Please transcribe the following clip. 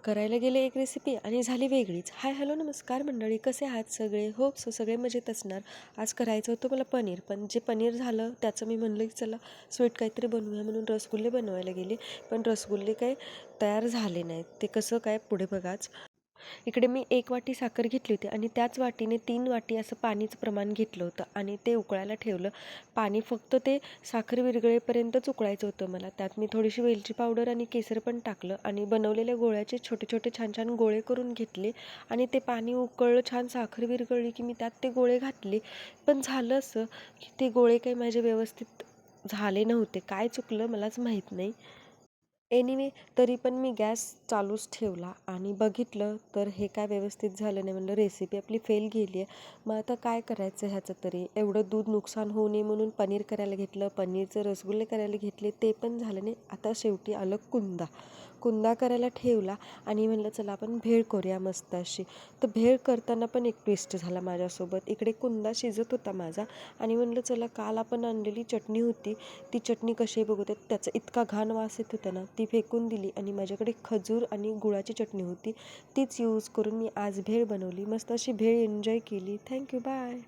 करायला गेले एक रेसिपी आणि झाली वेगळीच. हाय हॅलो नमस्कार मंडळी, कसे आहात सगळे? होप सो सगळे मजेत असणार. आज करायचं होतं मला पनीर, पण जे पनीर झालं त्याचं मी म्हणलं की चला स्वीट काहीतरी बनवूया म्हणून रसगुल्ले बनवायला गेले. पण रसगुल्ले काय तयार झाले नाहीत. ते कसं काय पुढे बघाच. इकडे मी 1 वाटी साखर घेतली होती आणि त्याच वाटीने 3 वाटी असं पाणीचं प्रमाण घेतलं होतं आणि ते उकळायला ठेवलं. पाणी फक्त ते साखर विरघळेपर्यंतच उकळायचं होतं मला. त्यात मी थोडीशी वेलची पावडर आणि केसर पण टाकलं आणि बनवलेल्या गोळ्याचे छोटे छोटे छान छान गोळे करून घेतले आणि ते पाणी उकळलं, छान साखर विरघळली की मी त्यात ते गोळे घातले. पण झालं असं की ते गोळे काही माझे व्यवस्थित झाले नव्हते. काय चुकलं मलाच माहीत नाही. एनिवे तरी पण मी गॅस चालूच ठेवला आणि बघितलं तर हे काय व्यवस्थित झालं नाही. म्हणलं रेसिपी आपली फेल गेली आहे. मग आता काय करायचं ह्याचं तरी? एवढं दूध नुकसान होऊ नये म्हणून पनीर करायला घेतलं, पनीरचे रसगुल्ले करायला घेतले, ते पण झालं नाही. आता शेवटी आलं कुंदा. कुंदा करायला ठेवला आणि म्हणलं चला आपण भेळ करूया मस्त अशी. तर भेळ करताना पण एक ट्विस्ट झाला माझ्यासोबत. इकडे कुंदा शिजत होता माझा आणि म्हणलं चला काल आपण आणलेली चटणी होती, ती चटणी कशी बघू त्यात. त्याचा इतका घाण वास येत होता ना, ती फेकून दिली आणि माझ्याकडे खजूर आणि गुळाची चटणी होती, तीच यूज करून मी आज भेळ बनवली. मस्त अशी भेळ एन्जॉय केली. Thank you, bye.